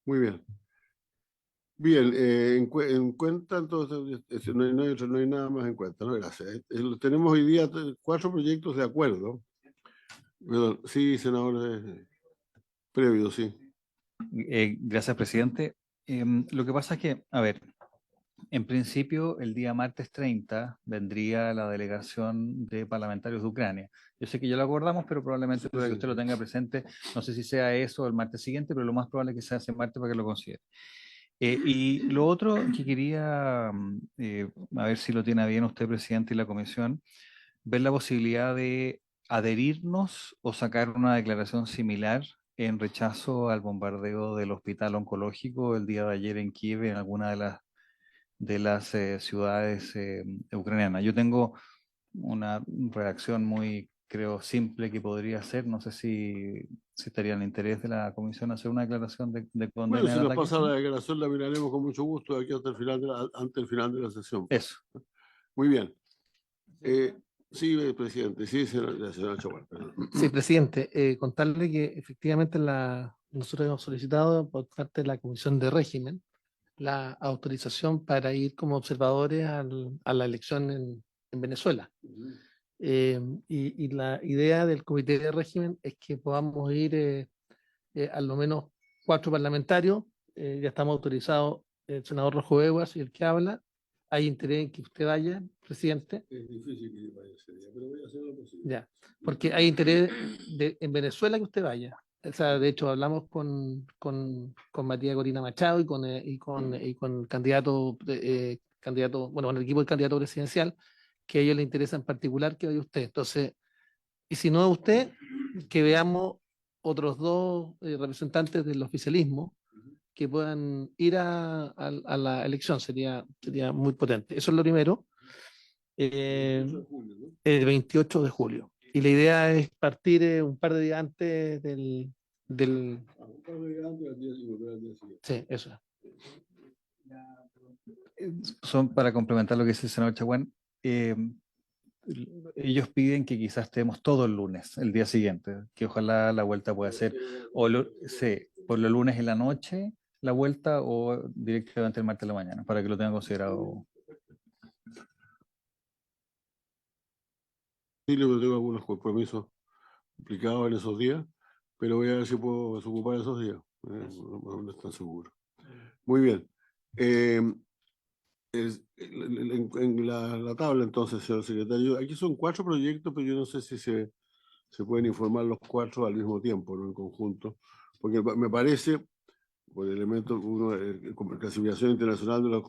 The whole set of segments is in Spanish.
Muy bien. Bien, en cuenta, entonces, no hay nada más en cuenta, ¿no? Gracias. Tenemos hoy día 4 proyectos de acuerdo. Perdón, sí, senador, previo, sí. Gracias, presidente. Lo que pasa es que, a ver, en principio el día martes 30 vendría la delegación de parlamentarios de Ucrania. Yo sé que ya lo acordamos, pero probablemente para que usted lo tenga presente, no sé si sea eso el martes siguiente, pero lo más probable es que sea ese martes para que lo considere. Y lo otro que quería, a ver si lo tiene bien usted, presidente, y la comisión, ver la posibilidad de adherirnos o sacar una declaración similar en rechazo al bombardeo del hospital oncológico el día de ayer en Kiev, en alguna de las ciudades ucranianas. Yo tengo una redacción muy, creo, simple que podría hacer. No sé si estaría en el interés de la comisión hacer una declaración de Bueno, condena si del nos ataque. pasa la declaración, la miraremos con mucho gusto aquí hasta el final ante el final de la sesión. Eso. Muy bien. Sí, presidente, sí, señora Chaguán, perdón. Sí, presidente, contarle que efectivamente nosotros hemos solicitado por parte de la Comisión de Régimen la autorización para ir como observadores a la elección en Venezuela. Y la idea del Comité de Régimen es que podamos ir a lo menos 4 parlamentarios. Ya estamos autorizados el senador Rojo Eguas y el que habla. Hay interés en que usted vaya, presidente. Es difícil que yo vaya ese día, pero voy a hacer lo posible. Ya, porque hay interés en Venezuela que usted vaya. O sea, de hecho, hablamos con Matías Corina Machado y con bueno, el equipo del candidato presidencial, que a ellos les interesa en particular que vaya usted. Entonces, y si no es usted, que veamos otros 2 representantes del oficialismo que puedan ir a la elección, sería muy potente. Eso es lo primero. El 28 de julio. Y la idea es partir un par de días antes del... Un par de días antes al día siguiente. Sí, eso. Son para complementar lo que dice el senador Chaguán. Ellos piden que quizás estemos todo el lunes, el día siguiente, que ojalá la vuelta pueda ser sí, por los lunes en la noche la vuelta o directamente el martes en la mañana, para que lo tengan considerado. Sí, yo tengo algunos compromisos implicados en esos días, pero voy a ver si puedo desocupar esos días. No estoy seguro. Muy bien. En la tabla, entonces, señor secretario, aquí son 4 proyectos, pero yo no sé si se pueden informar los 4 al mismo tiempo, ¿no? En conjunto, porque me parece, por elementos, clasificación internacional de los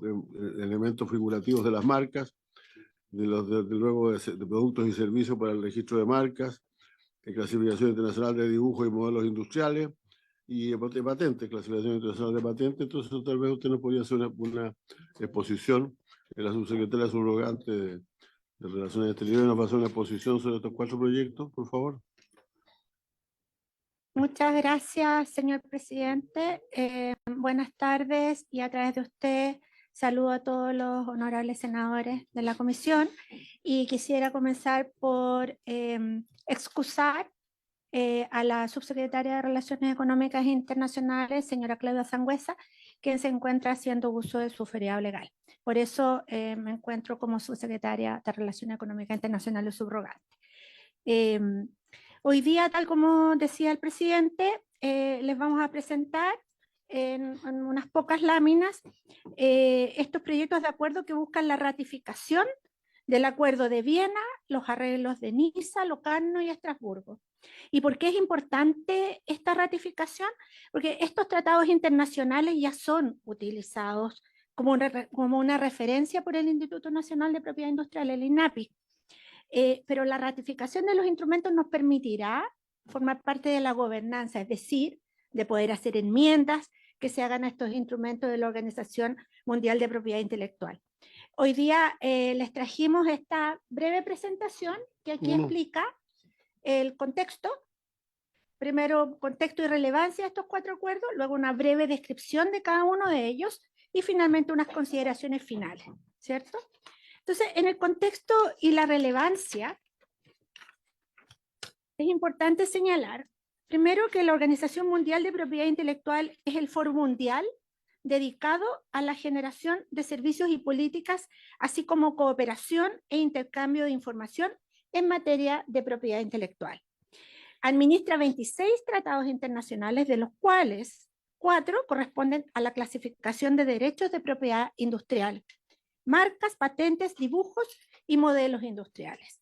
elementos figurativos de las marcas, luego de productos y servicios para el registro de marcas, clasificación internacional de dibujos y modelos industriales, y de patentes, clasificación internacional de patentes. Entonces, tal vez usted nos podría hacer una exposición, la subsecretaria subrogante de Relaciones Exteriores nos va a hacer una exposición sobre estos 4 proyectos, por favor. Muchas gracias, señor presidente. Buenas tardes y a través de usted saludo a todos los honorables senadores de la comisión y quisiera comenzar por excusar a la subsecretaria de Relaciones Económicas Internacionales, señora Claudia Sangüesa, quien se encuentra haciendo uso de su feriado legal. Por eso me encuentro como subsecretaria de Relaciones Económicas Internacionales subrogante. Hoy día, tal como decía el presidente, les vamos a presentar en unas pocas láminas estos proyectos de acuerdo que buscan la ratificación del Acuerdo de Viena, los arreglos de Niza, Locarno y Estrasburgo. ¿Y por qué es importante esta ratificación? Porque estos tratados internacionales ya son utilizados como una referencia por el Instituto Nacional de Propiedad Industrial, el INAPI. Pero la ratificación de los instrumentos nos permitirá formar parte de la gobernanza, es decir, de poder hacer enmiendas que se hagan a estos instrumentos de la Organización Mundial de Propiedad Intelectual. Hoy día les trajimos esta breve presentación que aquí explica el contexto. Primero, contexto y relevancia de estos 4 acuerdos, luego una breve descripción de cada uno de ellos y finalmente unas consideraciones finales, ¿cierto? Entonces, en el contexto y la relevancia, es importante señalar Primero, que la Organización Mundial de Propiedad Intelectual es el foro mundial dedicado a la generación de servicios y políticas, así como cooperación e intercambio de información en materia de propiedad intelectual. Administra 26 tratados internacionales, de los cuales 4 corresponden a la clasificación de derechos de propiedad industrial, marcas, patentes, dibujos y modelos industriales.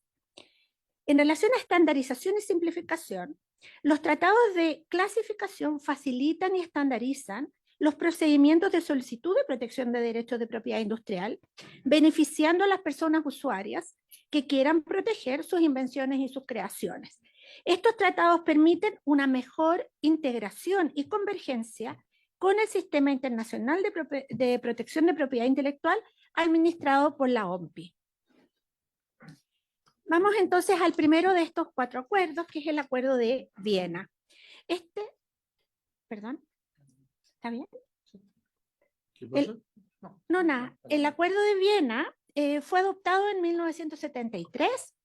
En relación a estandarización y simplificación, los tratados de clasificación facilitan y estandarizan los procedimientos de solicitud de protección de derechos de propiedad industrial, beneficiando a las personas usuarias que quieran proteger sus invenciones y sus creaciones. Estos tratados permiten una mejor integración y convergencia con el Sistema Internacional de Protección de Propiedad Intelectual administrado por la OMPI. Vamos entonces al primero de estos 4 acuerdos, que es el Acuerdo de Viena. Perdón, ¿está bien? ¿Qué pasa? No, nada. El Acuerdo de Viena fue adoptado en 1973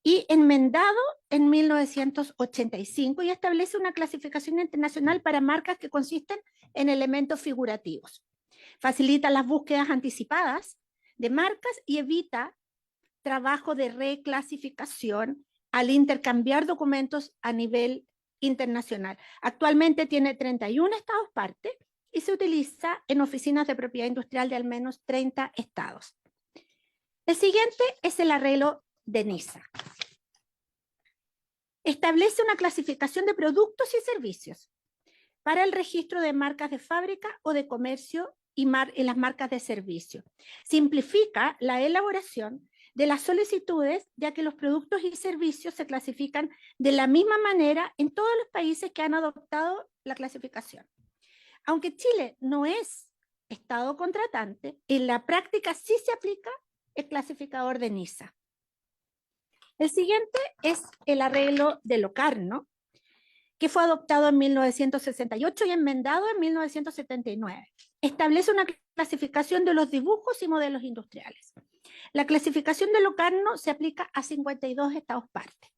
y enmendado en 1985 y establece una clasificación internacional para marcas que consisten en elementos figurativos. Facilita las búsquedas anticipadas de marcas y evita trabajo de reclasificación al intercambiar documentos a nivel internacional. Actualmente tiene 31 estados parte y se utiliza en oficinas de propiedad industrial de al menos 30 estados. El siguiente es el arreglo de Niza. Establece una clasificación de productos y servicios para el registro de marcas de fábrica o de comercio y las marcas de servicio. Simplifica la elaboración de las solicitudes, ya que los productos y servicios se clasifican de la misma manera en todos los países que han adoptado la clasificación. Aunque Chile no es estado contratante, en la práctica sí se aplica el clasificador de Niza. El siguiente es el arreglo de Locarno, que fue adoptado en 1968 y enmendado en 1979. Establece una clasificación de los dibujos y modelos industriales. La clasificación de Locarno se aplica a 52 estados parte.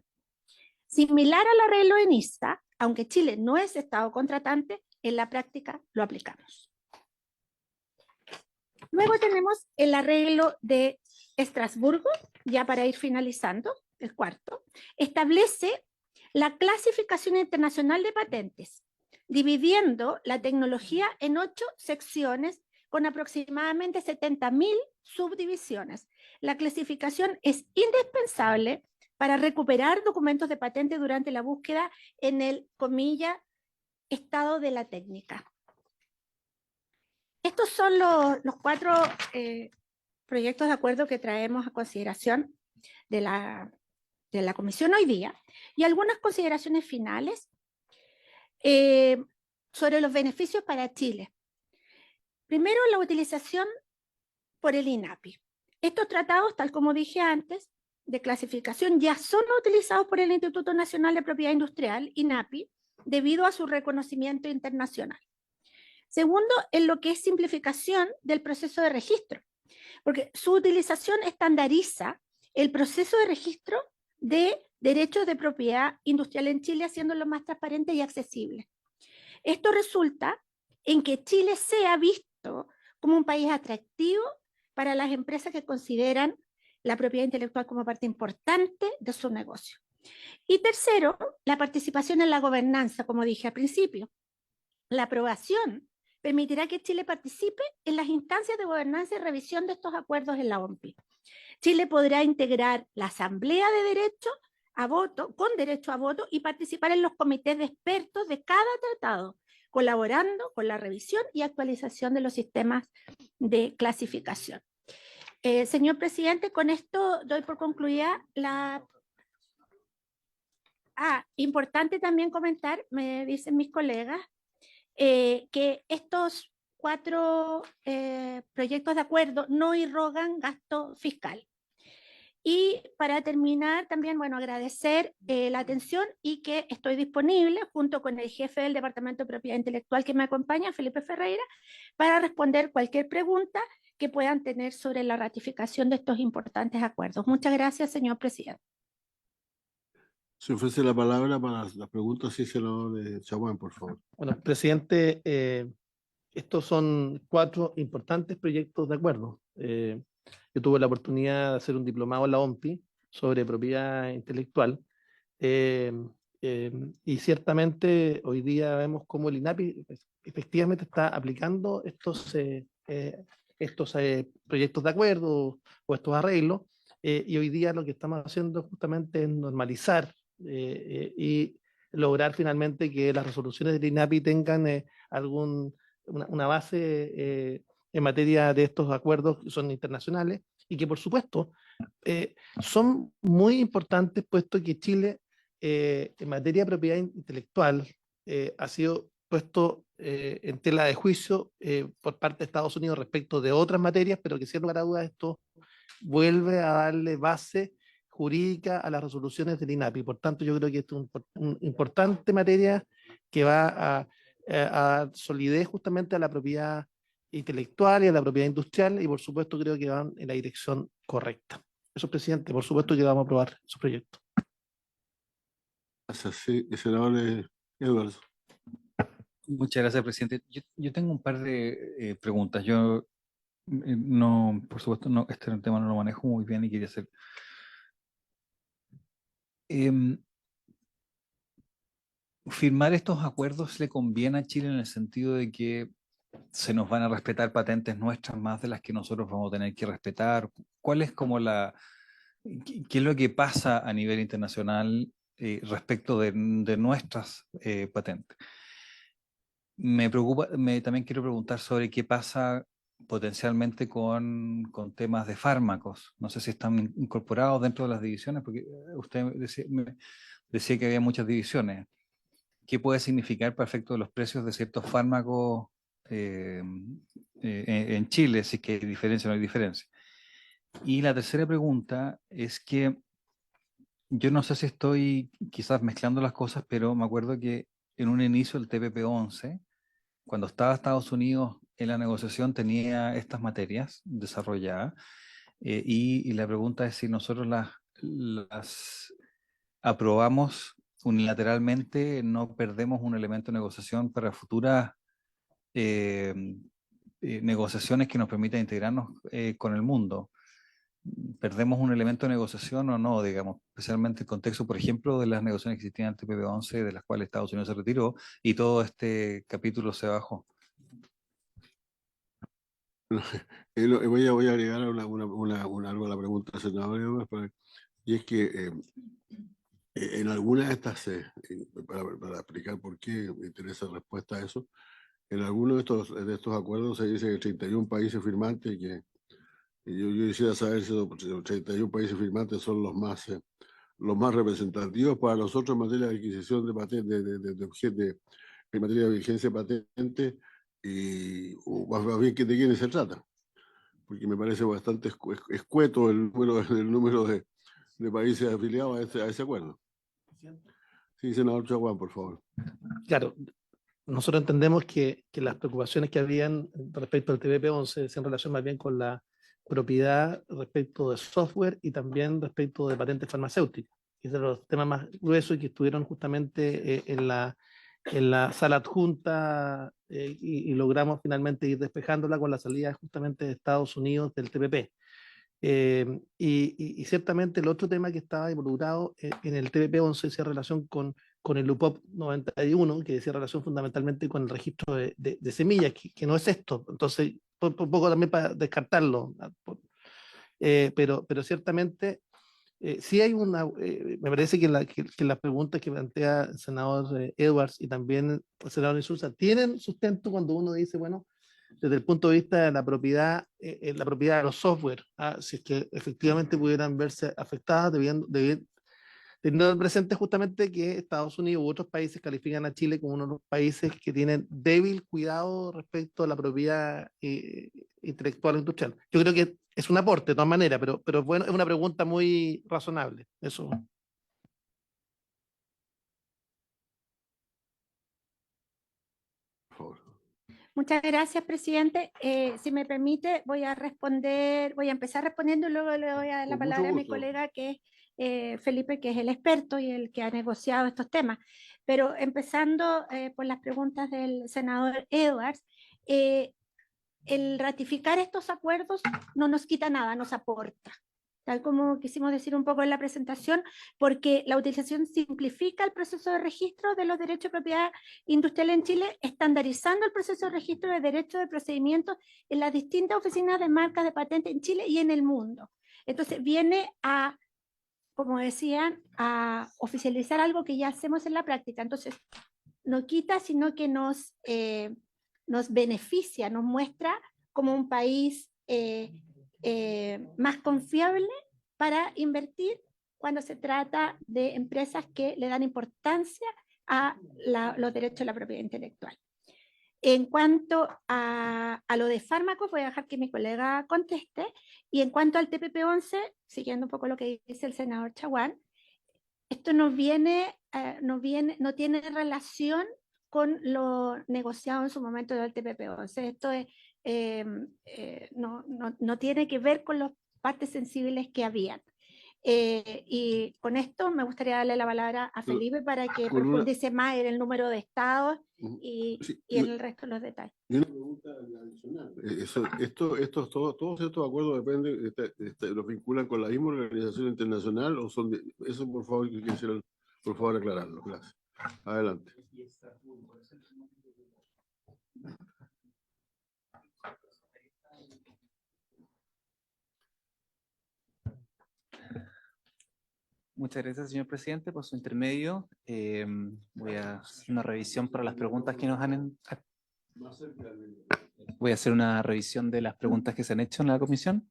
Similar al arreglo de Niza, aunque Chile no es estado contratante, en la práctica lo aplicamos. Luego tenemos el arreglo de Estrasburgo, ya para ir finalizando, el cuarto. Establece la clasificación internacional de patentes, dividiendo la tecnología en 8 secciones con aproximadamente 70.000 subdivisiones. La clasificación es indispensable para recuperar documentos de patente durante la búsqueda en el, comilla, estado de la técnica. Estos son los 4 proyectos de acuerdo que traemos a consideración de la comisión hoy día, y algunas consideraciones finales sobre los beneficios para Chile. Primero, la utilización por el INAPI. Estos tratados, tal como dije antes, de clasificación ya son utilizados por el Instituto Nacional de Propiedad Industrial, INAPI, debido a su reconocimiento internacional. Segundo, en lo que es simplificación del proceso de registro, porque su utilización estandariza el proceso de registro de derechos de propiedad industrial en Chile, haciéndolo más transparente y accesible. Esto resulta en que Chile sea visto como un país atractivo para las empresas que consideran la propiedad intelectual como parte importante de su negocio. Y tercero, la participación en la gobernanza, como dije al principio. La aprobación permitirá que Chile participe en las instancias de gobernanza y revisión de estos acuerdos en la OMPI. Chile podrá integrar la asamblea de derecho a voto, con derecho a voto, y participar en los comités de expertos de cada tratado, colaborando con la revisión y actualización de los sistemas de clasificación. Señor presidente, con esto doy por concluida la... importante también comentar, me dicen mis colegas, que estos 4 proyectos de acuerdo no irrogan gasto fiscal. Y para terminar, también, bueno, agradecer la atención y que estoy disponible junto con el jefe del Departamento de Propiedad Intelectual que me acompaña, Felipe Ferreira, para responder cualquier pregunta que puedan tener sobre la ratificación de estos importantes acuerdos. Muchas gracias, señor presidente. Se ofrece la palabra para las preguntas, sí, senador Chaguán, por favor. Bueno, presidente, estos son 4 importantes proyectos de acuerdo. Yo tuve la oportunidad de hacer un diplomado en la OMPI sobre propiedad intelectual. eh, eh, y ciertamente hoy día vemos cómo el INAPI efectivamente está aplicando estos proyectos de acuerdo o estos arreglos. Y hoy día lo que estamos haciendo justamente es normalizar y lograr finalmente que las resoluciones del INAPI tengan una base en materia de estos acuerdos que son internacionales y que por supuesto son muy importantes puesto que Chile en materia de propiedad intelectual ha sido puesto en tela de juicio por parte de Estados Unidos respecto de otras materias, pero que sin lugar a dudas esto vuelve a darle base jurídica a las resoluciones del INAPI. Por tanto, yo creo que esto es una importante materia que va a dar solidez justamente a la propiedad intelectual y a la propiedad industrial y por supuesto creo que van en la dirección correcta. Eso, presidente, por supuesto que vamos a aprobar su proyecto. Gracias, sí, senador Edwards. Muchas gracias, presidente. Yo tengo un par de preguntas. Yo no, por supuesto, no, este tema no lo manejo muy bien y quería hacer. Em, ¿Firmar estos acuerdos le conviene a Chile en el sentido de que se nos van a respetar patentes nuestras más de las que nosotros vamos a tener que respetar? ¿Cuál es como qué es lo que pasa a nivel internacional respecto de nuestras patentes? Me preocupa, también quiero preguntar sobre qué pasa potencialmente con temas de fármacos. No sé si están incorporados dentro de las divisiones, porque usted decía que había muchas divisiones. ¿Qué puede significar para efecto de los precios de ciertos fármacos en Chile, si es que hay diferencia o no hay diferencia? Y la tercera pregunta es que yo no sé si estoy quizás mezclando las cosas, pero me acuerdo que en un inicio el TPP-11, cuando estaba Estados Unidos en la negociación, tenía estas materias desarrolladas. Y la pregunta es si nosotros las aprobamos unilateralmente, no perdemos un elemento de negociación para futuras eh, negociaciones que nos permitan integrarnos con el mundo. ¿Perdemos un elemento de negociación o no, digamos, especialmente en el contexto, por ejemplo, de las negociaciones que existían en el TPP-11, de las cuales Estados Unidos se retiró y todo este capítulo se bajó? Voy a agregar algo a la pregunta, senador Edwards, y es que en algunas de estas, para explicar por qué me interesa la respuesta a eso, en algunos de estos acuerdos se dice que 31 países firmantes, y yo quisiera saber si los 31 países firmantes son los más representativos para nosotros en materia de adquisición de patentes, en materia de vigencia de patente, o más bien de quiénes se trata, porque me parece bastante escueto el número de países afiliados a ese acuerdo. Sí, senador Chaguán, por favor. Claro, nosotros entendemos que las preocupaciones que habían respecto al TPP-11 en relación más bien con la propiedad respecto de software y también respecto de patentes farmacéuticas, que son los temas más gruesos y que estuvieron justamente en la sala adjunta y logramos finalmente ir despejándola con la salida justamente de Estados Unidos del TPP. Y ciertamente el otro tema que estaba involucrado en el TPP-11 hacía relación con el UPOP 91, que decía relación fundamentalmente con el registro de semillas, que no es esto. Entonces, un poco también para descartarlo. Pero ciertamente sí hay me parece que las preguntas que plantea el senador Edwards y también el senador Insulza tienen sustento cuando uno dice, bueno, desde el punto de vista de la propiedad de los software, si es que efectivamente pudieran verse afectadas, teniendo presente justamente que Estados Unidos u otros países califican a Chile como uno de los países que tienen débil cuidado respecto a la propiedad intelectual e industrial. Yo creo que es un aporte de todas maneras, pero bueno, es una pregunta muy razonable. Eso. Por favor. Muchas gracias, presidente. Si me permite, voy a empezar respondiendo y luego le doy a la Con mucho palabra a mi gusto. colega que es Felipe, que es el experto y el que ha negociado estos temas. Pero empezando por las preguntas del senador Edwards, el ratificar estos acuerdos no nos quita nada, nos aporta, tal como quisimos decir un poco en la presentación, porque la utilización simplifica el proceso de registro de los derechos de propiedad industrial en Chile, estandarizando el proceso de registro de derechos de procedimientos en las distintas oficinas de marcas de patente en Chile y en el mundo. Entonces viene a, como decían, a oficializar algo que ya hacemos en la práctica. Entonces, no quita, sino que nos beneficia, nos muestra como un país más confiable para invertir cuando se trata de empresas que le dan importancia a los derechos de la propiedad intelectual. En cuanto a lo de fármacos, voy a dejar que mi colega conteste. Y en cuanto al TPP-11, siguiendo un poco lo que dice el senador Chaguán, esto no tiene relación con lo negociado en su momento del TPP-11. Esto no tiene que ver con las partes sensibles que habían. Y con esto me gustaría darle la palabra a Felipe para que profundice más en el número de estados y en el resto de los detalles. Y una pregunta adicional. Todos estos acuerdos dependen, los vinculan con la misma organización internacional o son eso por favor quisiera por favor aclararlo. Gracias. Adelante. Muchas gracias, señor presidente, por su intermedio. Voy a hacer una revisión para las preguntas que nos han... Voy a hacer una revisión de las preguntas que se han hecho en la comisión.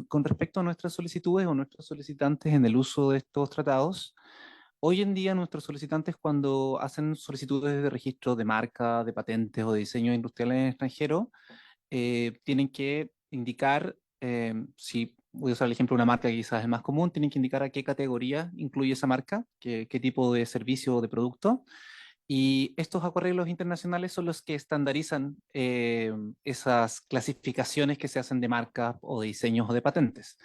Con respecto a nuestras solicitudes o nuestros solicitantes en el uso de estos tratados, hoy en día nuestros solicitantes cuando hacen solicitudes de registro de marca, de patentes o de diseño industrial en el extranjero, tienen que indicar, si voy a usar el ejemplo de una marca que quizás es más común, tienen que indicar a qué categoría incluye esa marca, qué tipo de servicio o de producto. Y estos acuerdos internacionales son los que estandarizan esas clasificaciones que se hacen de marcas o de diseños o de patentes.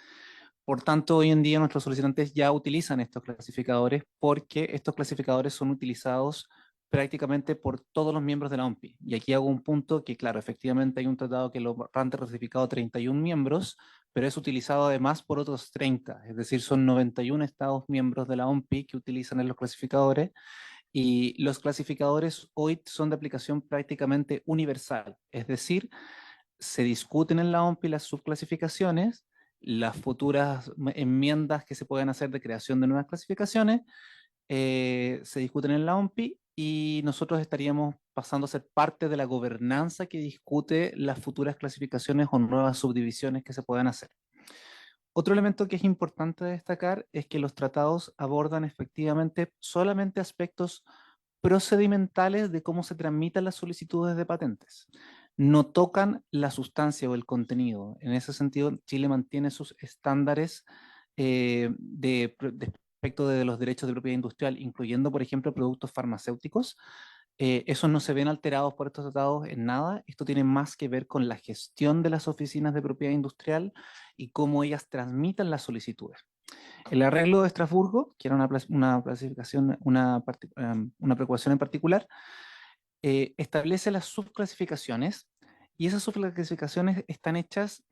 Por tanto, hoy en día nuestros solicitantes ya utilizan estos clasificadores porque estos clasificadores son utilizados prácticamente por todos los miembros de la OMPI. Y aquí hago un punto que, claro, efectivamente hay un tratado que lo han ratificado 31 miembros, pero es utilizado además por otros 30, es decir, son 91 estados miembros de la OMPI que utilizan los clasificadores. Y los clasificadores hoy son de aplicación prácticamente universal, es decir, se discuten en la OMPI las subclasificaciones, las futuras enmiendas que se pueden hacer de creación de nuevas clasificaciones, se discuten en la OMPI y nosotros estaríamos pasando a ser parte de la gobernanza que discute las futuras clasificaciones o nuevas subdivisiones que se puedan hacer. Otro elemento que es importante destacar es que los tratados abordan efectivamente solamente aspectos procedimentales de cómo se tramitan las solicitudes de patentes. No tocan la sustancia o el contenido. En ese sentido, Chile mantiene sus estándares respecto de los derechos de propiedad industrial, incluyendo, por ejemplo, productos farmacéuticos. Esos no se ven alterados por estos tratados en nada. Esto tiene más que ver con la gestión de las oficinas de propiedad industrial y cómo ellas transmiten las solicitudes. El arreglo de Estrasburgo, que era una clasificación, una preocupación en particular, establece las subclasificaciones y esas subclasificaciones están hechas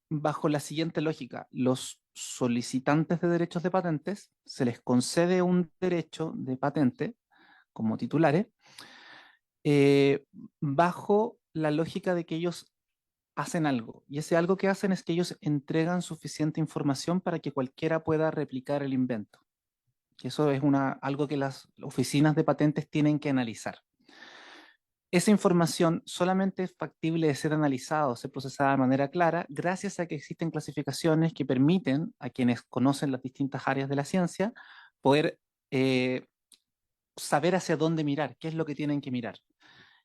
bajo la siguiente lógica. Los solicitantes de derechos de patentes se les concede un derecho de patente como titulares bajo la lógica de que ellos hacen algo, y ese algo que hacen es que ellos entregan suficiente información para que cualquiera pueda replicar el invento. Y eso es algo que las oficinas de patentes tienen que analizar. Esa información solamente es factible de ser analizada o ser procesada de manera clara gracias a que existen clasificaciones que permiten a quienes conocen las distintas áreas de la ciencia poder saber hacia dónde mirar, qué es lo que tienen que mirar.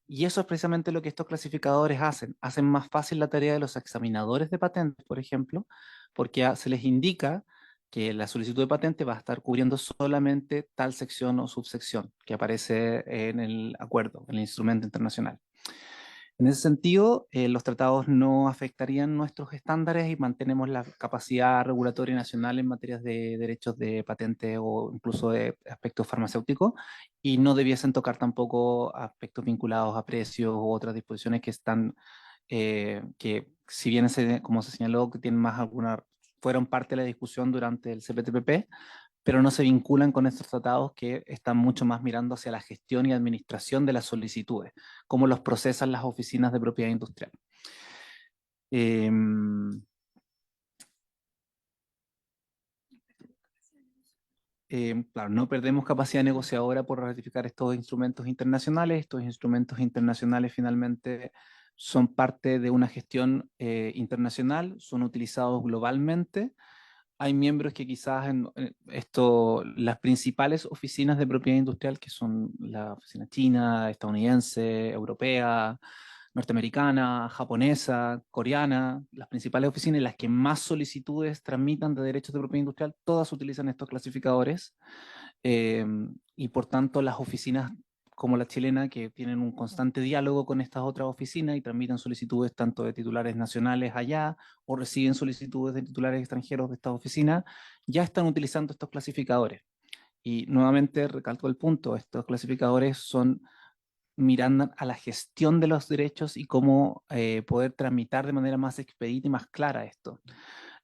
Y eso es precisamente lo que estos clasificadores hacen. Hacen más fácil la tarea de los examinadores de patentes, por ejemplo, porque se les indica que la solicitud de patente va a estar cubriendo solamente tal sección o subsección que aparece en el acuerdo, en el instrumento internacional. En ese sentido, los tratados no afectarían nuestros estándares y mantenemos la capacidad regulatoria nacional en materias de derechos de patente o incluso de aspectos farmacéuticos, y no debiesen tocar tampoco aspectos vinculados a precios u otras disposiciones que están, que si bien, como se señaló, que tienen más fueron parte de la discusión durante el CPTPP, pero no se vinculan con estos tratados que están mucho más mirando hacia la gestión y administración de las solicitudes, cómo los procesan las oficinas de propiedad industrial. Claro, no perdemos capacidad negociadora por ratificar estos instrumentos internacionales. Estos instrumentos internacionales finalmente son parte de una gestión internacional, son utilizados globalmente. Hay miembros que quizás las principales oficinas de propiedad industrial, que son la oficina china, estadounidense, europea, norteamericana, japonesa, coreana, las principales oficinas y las que más solicitudes tramitan de derechos de propiedad industrial, todas utilizan estos clasificadores. Y por tanto las oficinas como la chilena, que tienen un constante diálogo con estas otras oficinas y tramitan solicitudes tanto de titulares nacionales allá o reciben solicitudes de titulares extranjeros de estas oficinas, ya están utilizando estos clasificadores. Y nuevamente recalco el punto, estos clasificadores son mirando a la gestión de los derechos y cómo poder tramitar de manera más expedita y más clara esto.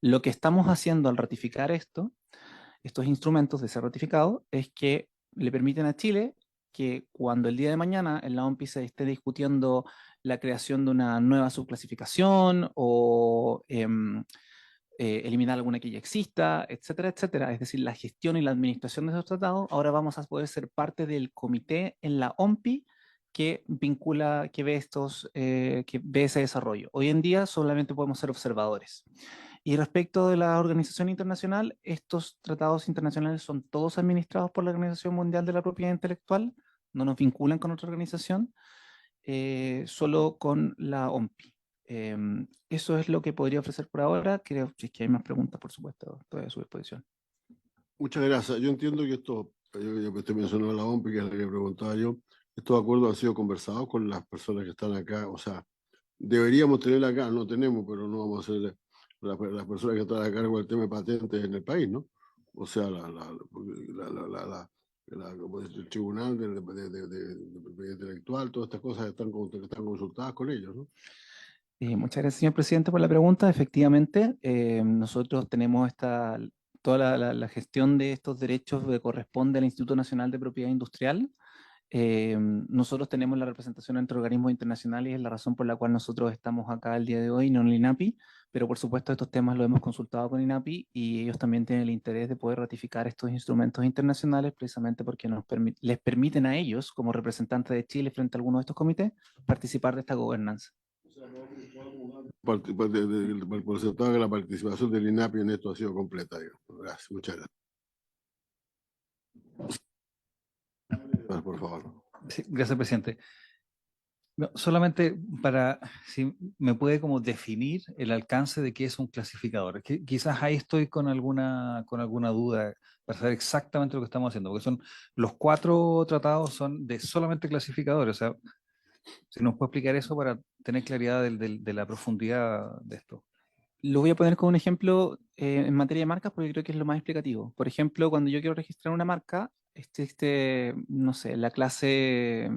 Lo que estamos haciendo al ratificar estos instrumentos de ser ratificado, es que le permiten a Chile que cuando el día de mañana en la OMPI se esté discutiendo la creación de una nueva subclasificación o eliminar alguna que ya exista, etcétera, etcétera, es decir, la gestión y la administración de esos tratados, ahora vamos a poder ser parte del comité en la OMPI que vincula, que ve ese desarrollo. Hoy en día solamente podemos ser observadores. Y respecto de la organización internacional, estos tratados internacionales son todos administrados por la Organización Mundial de la Propiedad Intelectual, no nos vinculan con otra organización, solo con la OMPI. Eso es lo que podría ofrecer por ahora. Creo que si es que hay más preguntas, por supuesto, estoy a su disposición. Muchas gracias. Yo entiendo que esto, yo usted mencionó la OMPI, que es la que preguntaba yo, estos acuerdos han sido conversados con las personas que están acá, o sea, deberíamos tener acá, no tenemos, pero no vamos a ser las personas que están a cargo del tema de patentes en el país, ¿no? O sea, como dice, el tribunal de propiedad intelectual, todas estas cosas están consultadas con ellos, ¿no? Muchas gracias, señor presidente, por la pregunta. Efectivamente, nosotros tenemos toda la gestión de estos derechos que corresponde al Instituto Nacional de Propiedad Industrial. Nosotros tenemos la representación entre organismos internacionales y es la razón por la cual nosotros estamos acá el día de hoy, no en el INAPI, pero por supuesto estos temas los hemos consultado con INAPI y ellos también tienen el interés de poder ratificar estos instrumentos internacionales precisamente porque les permiten a ellos, como representantes de Chile frente a algunos de estos comités, participar de esta gobernanza. Por cierto, que la participación del INAPI en esto ha sido completa. Gracias, muchas gracias. Por favor. Sí, gracias, presidente. No, solamente para, si me puede como definir el alcance de qué es un clasificador. Quizás ahí estoy con alguna duda para saber exactamente lo que estamos haciendo, porque los 4 tratados son de solamente clasificadores. O sea, si nos puede explicar eso para tener claridad de la profundidad de esto. Lo voy a poner como un ejemplo en materia de marcas porque creo que es lo más explicativo. Por ejemplo, cuando yo quiero registrar una marca, no sé, la clase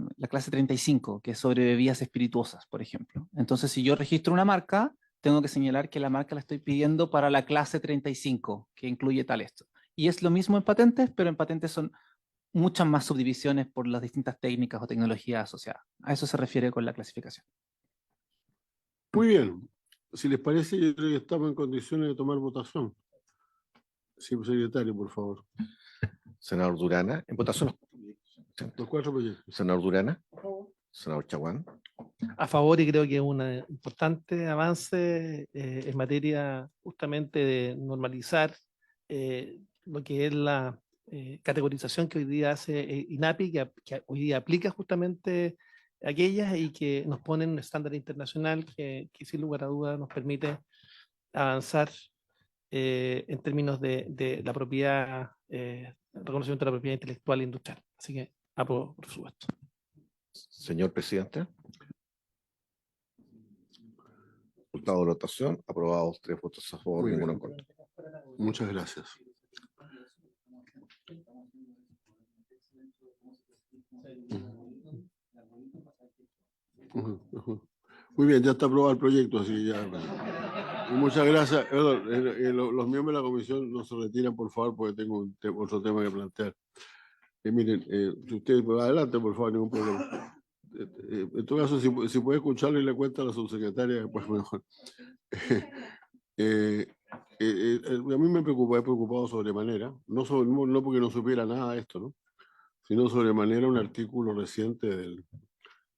35, que es sobre bebidas espirituosas, por ejemplo. Entonces, si yo registro una marca, tengo que señalar que la marca la estoy pidiendo para la clase 35, que incluye tal esto. Y es lo mismo en patentes, pero en patentes son muchas más subdivisiones por las distintas técnicas o tecnologías asociadas. A eso se refiere con la clasificación. Muy bien. Si les parece, yo creo que estamos en condiciones de tomar votación. Sí, secretario, por favor. Senador Durana, en votación. Los 4 proyectos. Senador Durana, senador Chaguán, A favor, y creo que es un importante avance en materia justamente de normalizar lo que es la categorización que hoy día hace INAPI, que hoy día aplica justamente aquellas y que nos ponen un estándar internacional que sin lugar a dudas nos permite avanzar en términos de la propiedad, reconocimiento de la propiedad intelectual e industrial. Así que apruebo, por supuesto. señor presidente. Resultado de votación, aprobados 3 votos a favor, Muy ninguno bien. en contra. Muchas gracias. Ujú, ujú. Muy bien, ya está aprobado el proyecto, así que ya. Y muchas gracias. Perdón, los miembros de la comisión no se retiran, por favor, porque tengo otro tema que plantear. Miren, si ustedes adelante, por favor, ningún problema. En todo caso, si puede escucharlo y le cuenta a la subsecretaria, pues mejor. A mí me preocupa, he preocupado sobremanera, no porque no supiera nada de esto, ¿no? Sino sobremanera un artículo reciente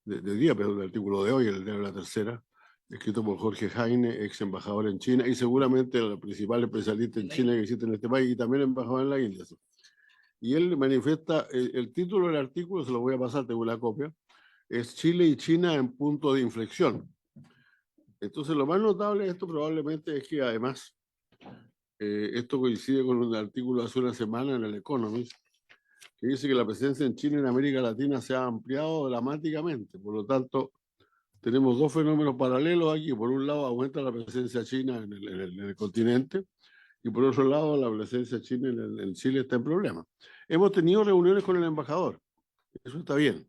de día, pero el artículo de hoy, el de la tercera, escrito por Jorge Heine, ex embajador en China y seguramente el principal especialista en China que existe en este país y también embajador en la India. Y él manifiesta, el título del artículo, se lo voy a pasar, tengo la copia, es Chile y China en punto de inflexión. Entonces, lo más notable de esto probablemente es que además, esto coincide con un artículo hace una semana en el Economist, que dice que la presencia en Chile en América Latina se ha ampliado dramáticamente. Por lo tanto, tenemos dos fenómenos paralelos aquí. Por un lado, aumenta la presencia china en el continente y por otro lado, la presencia china en Chile está en problemas. Hemos tenido reuniones con el embajador. Eso está bien.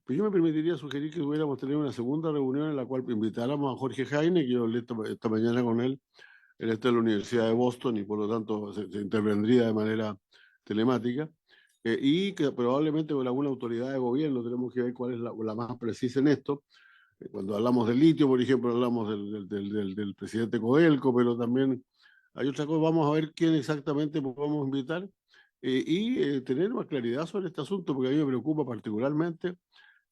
Pero yo me permitiría sugerir que hubiéramos tenido una segunda reunión en la cual invitáramos a Jorge Heine, que yo hablé esta mañana con él. Él está en la Universidad de Boston y por lo tanto se intervendría de manera telemática. Y que probablemente con alguna autoridad de gobierno tenemos que ver cuál es la más precisa en esto. Cuando hablamos del litio, por ejemplo, hablamos del presidente Codelco, pero también hay otra cosa. Vamos a ver quién exactamente podemos invitar y tener más claridad sobre este asunto, porque a mí me preocupa particularmente.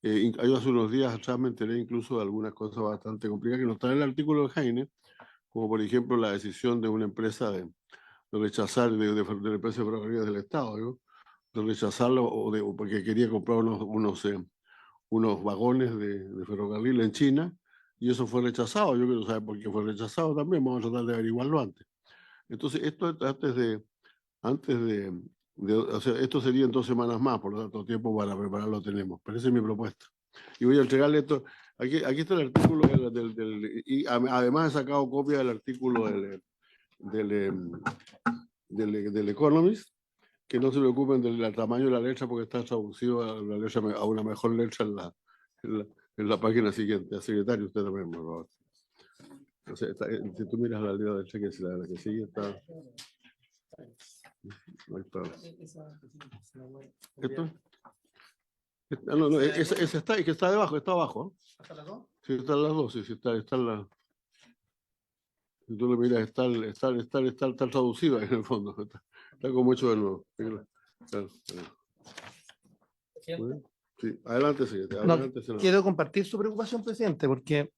Yo hace unos días atrás me enteré incluso de algunas cosas bastante complicadas que no están en el artículo de Heine, como por ejemplo la decisión de una empresa de rechazar, de la empresa de ferrocarriles del Estado, ¿no? De rechazarlo o porque quería comprar unos vagones de ferrocarril en China y eso fue rechazado. Yo quiero saber por qué fue rechazado también, vamos a tratar de averiguarlo antes. Entonces, esto o sea, esto sería en 2 semanas más, por lo tanto, tiempo para prepararlo tenemos. Pero esa es mi propuesta. Y voy a entregarle esto. Aquí está el artículo y además he sacado copia del artículo del Economist, que no se preocupen del tamaño de la letra porque está traducido a una mejor letra en la página siguiente. Secretario, usted también, por favor. O sea, si tú miras la línea derecha, que es la que sigue, está. Ahí está. ¿Esto? No, esa está, que está debajo, está abajo. ¿Hasta las 2? Sí, están las dos, sí, está la. Si tú lo miras, está traducido ahí en el fondo. Está como hecho de nuevo. Claro. Sí, adelante, secretario. No, Adelante, senador. quiero compartir su preocupación, presidente, porque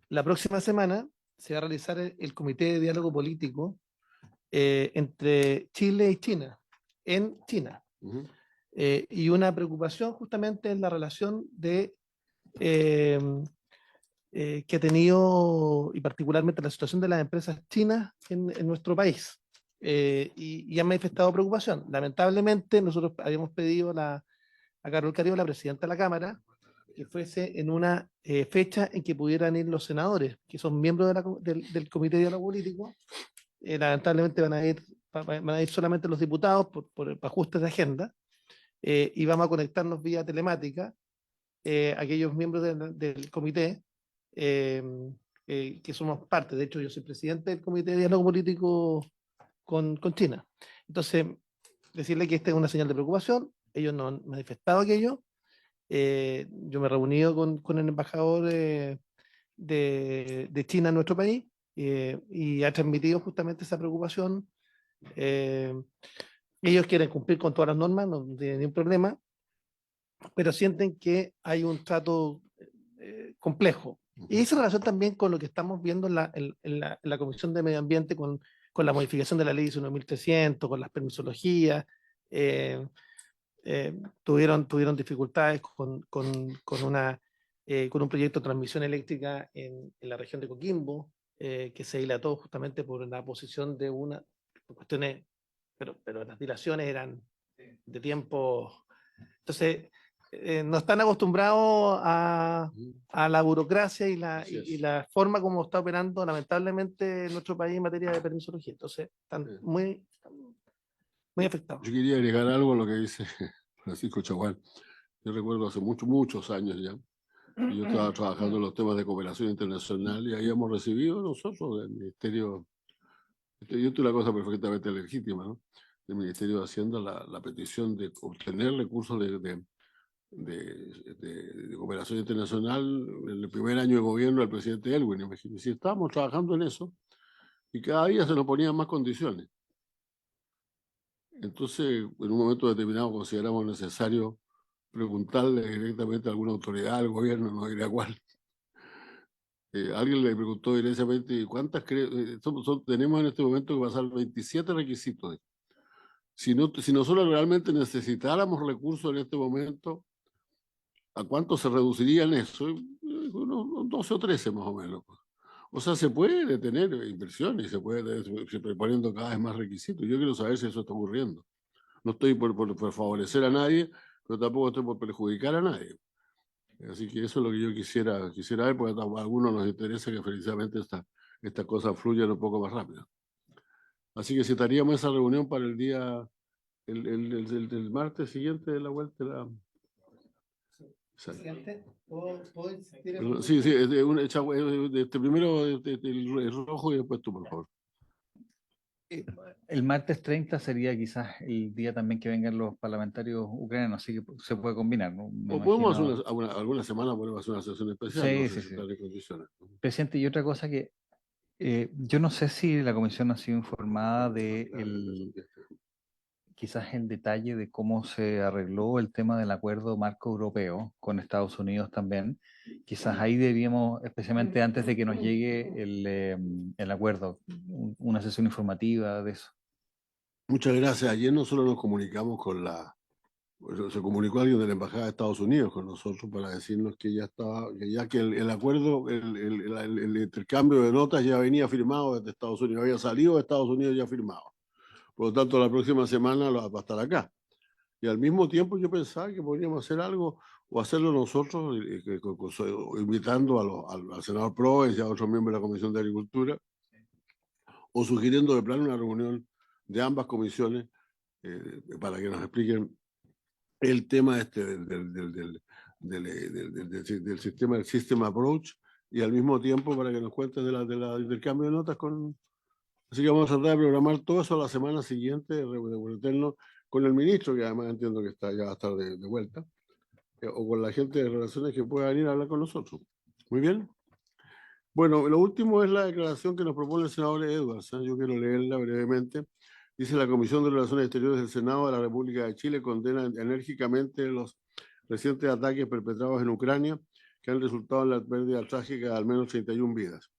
la próxima semana se va a realizar el Comité de Diálogo Político entre Chile y China, en China. Ujú. Y una preocupación justamente en la relación que ha tenido, y particularmente la situación de las empresas chinas en nuestro país. Y han manifestado preocupación. Lamentablemente, nosotros habíamos pedido a Carol Carillo, la presidenta de la Cámara, que fuese en una fecha en que pudieran ir los senadores, que son miembros del Comité de Diálogo Político. Lamentablemente van a ir solamente los diputados por ajustes de agenda, y vamos a conectarnos vía telemática aquellos miembros del comité que somos parte. De hecho, yo soy presidente del Comité de Diálogo Político con China. Entonces, decirle que esta es una señal de preocupación. Ellos no han manifestado aquello. Yo me he reunido con el embajador de China en nuestro país y ha transmitido justamente esa preocupación. Ellos quieren cumplir con todas las normas, no tienen ningún problema, pero sienten que hay un trato complejo. Y esa relación también con lo que estamos viendo en la Comisión de Medio Ambiente con la modificación de la ley 19.300, con las permisologías. Tuvieron dificultades con un proyecto de transmisión eléctrica en la región de Coquimbo, que se dilató justamente por la posición de por cuestiones, pero las dilaciones eran de tiempo. Entonces, no están acostumbrados a la burocracia Así es. y la forma como está operando lamentablemente nuestro país en materia de permisología. Entonces, están Sí. muy afectados. Yo quería agregar algo a lo que dice Francisco Chaguán. Yo recuerdo hace muchos años ya, que yo estaba trabajando en los temas de cooperación internacional y habíamos recibido nosotros del Ministerio, yo tuve la cosa perfectamente legítima, ¿no? Del Ministerio de Hacienda la petición de obtener recursos de cooperación internacional en el primer año de gobierno del presidente Elwin. Imagínense, si estábamos trabajando en eso y cada día se nos ponían más condiciones. Entonces, en un momento determinado consideramos necesario preguntarle directamente a alguna autoridad del gobierno, no diré a cuál. Alguien le preguntó directamente cuántas tenemos en este momento que pasar 27 requisitos. Si nosotros realmente necesitáramos recursos en este momento, ¿a cuánto se reducirían eso? Unos 12 o 13 más o menos. O sea, se puede tener inversiones y se puede poniendo cada vez más requisitos. Yo quiero saber si eso está ocurriendo. No estoy por favorecer a nadie, pero tampoco estoy por perjudicar a nadie. Así que eso es lo que yo quisiera ver, porque a algunos nos interesa que precisamente estas cosas fluyan un poco más rápido. Así que si estaríamos esa reunión para el día, el martes siguiente de la vuelta. Sí, primero el rojo y después tú, por favor. El martes 30 sería quizás el día también que vengan los parlamentarios ucranianos, así que se puede combinar, ¿no? Me O podemos imagino- hacer alguna semana podemos hacer una sesión especial, Sí, no sí, sé si sí. están en condiciones. Presidente, y otra cosa que yo no sé si la comisión ha sido informada de quizás el detalle de cómo se arregló el tema del acuerdo marco europeo con Estados Unidos también. Quizás ahí deberíamos, especialmente antes de que nos llegue el acuerdo, una sesión informativa de eso. Muchas gracias. Ayer nosotros nos comunicamos se comunicó alguien de la Embajada de Estados Unidos con nosotros para decirnos que ya estaba, que el acuerdo, el intercambio de notas ya venía firmado desde Estados Unidos, había salido de Estados Unidos ya firmado. Por lo tanto, la próxima semana va a estar acá. Y al mismo tiempo yo pensaba que podríamos hacer algo o hacerlo nosotros, invitando al senador Proves y a otros miembros de la Comisión de Agricultura, o sugiriendo de plano una reunión de ambas comisiones para que nos expliquen el tema del sistema, del System Approach, y al mismo tiempo para que nos cuenten de la intercambio de notas Así que vamos a tratar de programar todo eso la semana siguiente, de eterno, con el ministro, que además entiendo que ya va a estar de vuelta, o con la gente de relaciones que pueda venir a hablar con nosotros. Muy bien. Bueno, lo último es la declaración que nos propone el senador Edwards. Yo quiero leerla brevemente. Dice: la Comisión de Relaciones Exteriores del Senado de la República de Chile condena enérgicamente los recientes ataques perpetrados en Ucrania que han resultado en la pérdida trágica de al menos 31 vidas.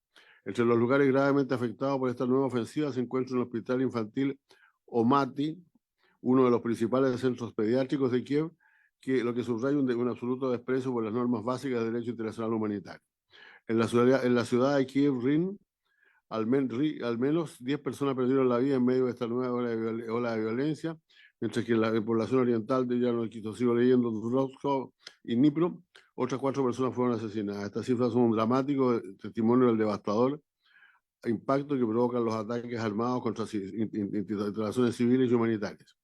Entre los lugares gravemente afectados por esta nueva ofensiva se encuentra el Hospital Infantil Omati, uno de los principales centros pediátricos de Kiev, lo que subraya un absoluto desprecio por las normas básicas de derecho internacional humanitario. En la ciudad de Kiev, Rin, al menos 10 personas perdieron la vida en medio de esta nueva ola de violencia, mientras que en la población oriental de sigo leyendo, Dubrovsko y Dnipro, otras 4 personas fueron asesinadas. Estas cifras son un dramático testimonio del devastador impacto que provocan los ataques armados contra instalaciones civiles y humanitarias.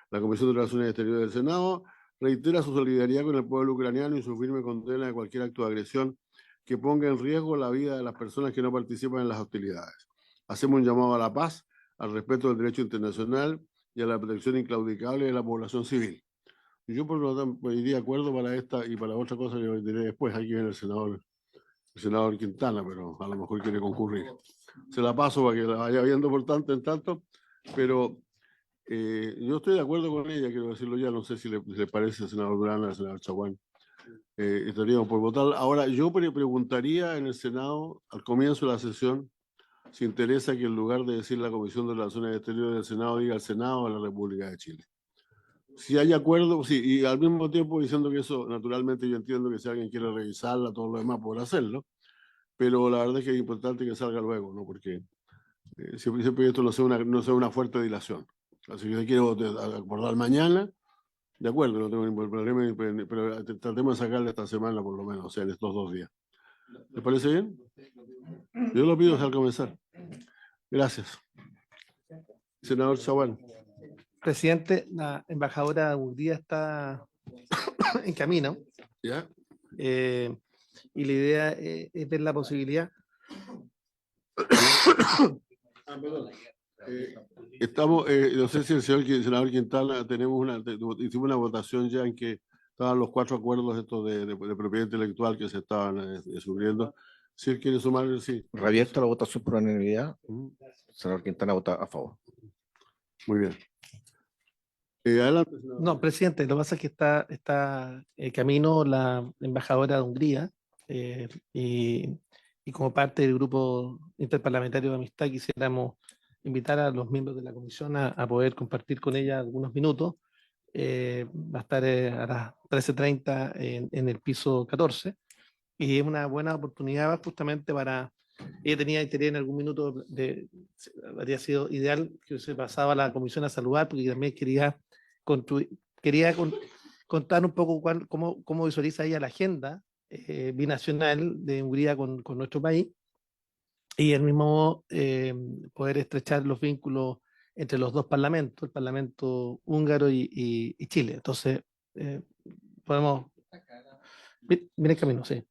La Comisión de Relaciones Exteriores del Senado reitera su solidaridad con el pueblo ucraniano y su firme condena de cualquier acto de agresión que ponga en riesgo la vida de las personas que no participan en las hostilidades. Hacemos un llamado a la paz, al respeto del derecho internacional y a la protección inclaudicable de la población civil. Y yo por lo tanto iría de acuerdo para esta y para otra cosa que diré después. Aquí viene el senador Quintana, pero a lo mejor quiere concurrir. Se la paso para que la vaya viendo por tanto en tanto, pero yo estoy de acuerdo con ella, quiero decirlo ya, no sé si le parece al senador Durán, al senador Chaguán. Estaríamos por votar. Ahora, yo preguntaría en el Senado, al comienzo de la sesión, si interesa que en lugar de decir la Comisión de Relaciones Exteriores del Senado, diga el Senado de la República de Chile. Si hay acuerdo, sí, y al mismo tiempo diciendo que eso, naturalmente yo entiendo que si alguien quiere revisarla, todo lo demás, podrá hacerlo, pero la verdad es que es importante que salga luego, ¿no? Porque siempre esto no sea una fuerte dilación. Así que yo quiero acordar mañana De acuerdo, no tengo ningún problema, pero tratemos de sacarle esta semana por lo menos, o sea, en estos 2 días. ¿Le parece bien? Yo lo pido al comenzar. Gracias. Senador Chaguán. Presidente, la embajadora Hungría está en camino ¿Ya? y la idea es ver la posibilidad. Estamos, no sé si el senador Quintana, hicimos una votación ya en que estaban los 4 acuerdos estos de propiedad intelectual que se estaban subiendo. Si él quiere sumar, sí. Reabierta la votación por unanimidad. Ujú. Senador Quintana vota a favor. Muy bien. Adelante, senador. No, presidente, lo que pasa es que está en camino la embajadora de Hungría y como parte del grupo interparlamentario de amistad quisiéramos invitar a los miembros de la comisión a poder compartir con ella algunos minutos. Va a estar a las 13:30 en el piso 14 y es una buena oportunidad justamente para... Ella tenía interés en algún minuto habría sido ideal que se pasaba a la comisión a saludar porque también quería contar un poco cómo visualiza ella la agenda binacional de Hungría con nuestro país y al mismo modo poder estrechar los vínculos entre los dos parlamentos, el Parlamento húngaro y Chile. Entonces, podemos... Viene en camino, sí.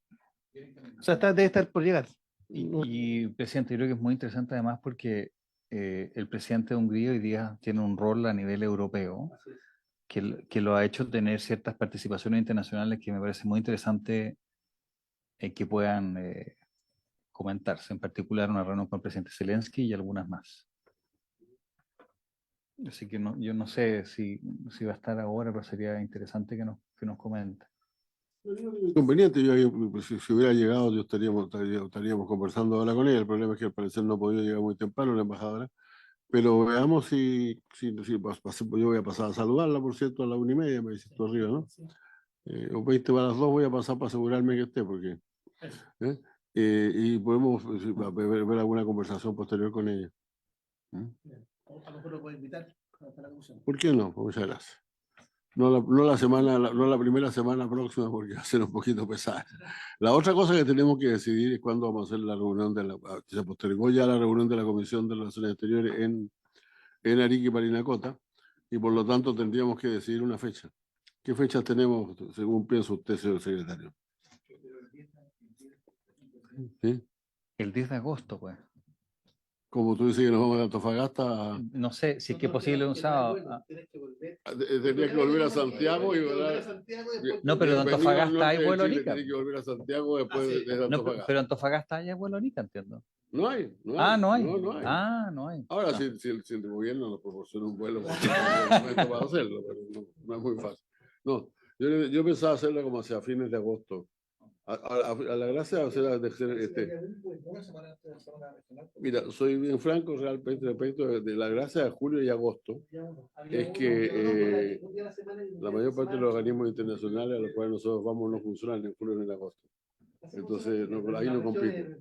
O sea, debe estar por llegar. Y, presidente, yo creo que es muy interesante además porque el presidente de Hungría hoy día tiene un rol a nivel europeo que lo ha hecho tener ciertas participaciones internacionales que me parece muy interesante que puedan comentarse, en particular una reunión con el presidente Zelensky y algunas más. Así que yo no sé si va a estar ahora, pero sería interesante que nos comente. Inconveniente, si hubiera llegado, estaríamos conversando ahora con ella. El problema es que al parecer no ha podido llegar muy temprano la embajadora. Pero veamos si yo voy a pasar a saludarla, por cierto, a la 1:30, me dice tú arriba, ¿no? O 20 para las 2 voy a pasar para asegurarme que esté, porque... y podemos ver alguna conversación posterior con ella. A lo mejor lo puedo invitar a la comisión. ¿Por qué no? Muchas gracias. No la primera semana próxima porque va a ser un poquito pesada. La otra cosa que tenemos que decidir es cuándo vamos a hacer la reunión se postergó ya la reunión de la Comisión de Relaciones Exteriores en Arica y Parinacota, y por lo tanto tendríamos que decidir una fecha. ¿Qué fechas tenemos, según piensa usted, señor secretario? ¿Sí? El 10 de agosto, pues. Como tú dices que nos vamos de Antofagasta, No sé si es que es posible un sábado. tendría que volver a Santiago y No, pero de Antofagasta hay vuelo Chile, Arica. tiene que volver a Santiago después de No, Antofagasta. pero Antofagasta hay vuelo Arica, entiendo. No hay. Ah, no hay. No hay. Ah, no hay. Ahora, No. si el gobierno nos proporciona un vuelo, para hacerlo, pero no es muy fácil. No, yo pensaba hacerlo como hacia fines de agosto. A la gracia de hacer mira, soy bien franco realmente respecto de la gracia de julio y agosto, es que la mayor parte de los organismos internacionales a los cuales nosotros vamos no funcionan en julio ni en agosto. Entonces, ahí no compite.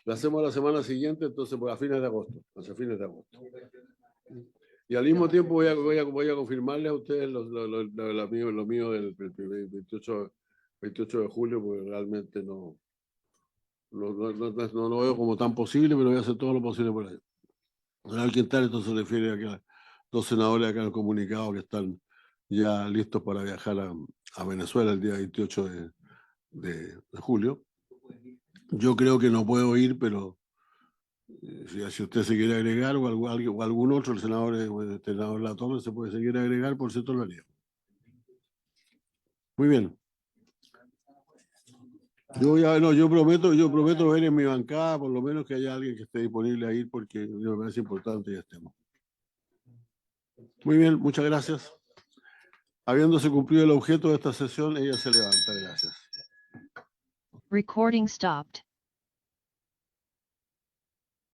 Lo hacemos la semana siguiente, entonces pues, a fines de agosto, hacia fines de agosto. Y al mismo tiempo voy a confirmarles a ustedes lo mío del 28 de julio, porque realmente no lo veo como tan posible, pero voy a hacer todo lo posible por ahí. Senador Quintana, esto se refiere a que 2 senadores acá han comunicado que están ya listos para viajar a Venezuela el día 28 de julio. Yo creo que no puedo ir, pero si usted se quiere agregar o algún otro, el senador Latorre se puede seguir agregar, por cierto lo haría. Muy bien. Yo prometo ver en mi bancada, por lo menos que haya alguien que esté disponible a ir, porque me parece importante y estemos. Muy bien, muchas gracias. Habiéndose cumplido el objeto de esta sesión, ella se levanta. Gracias. Recording stopped.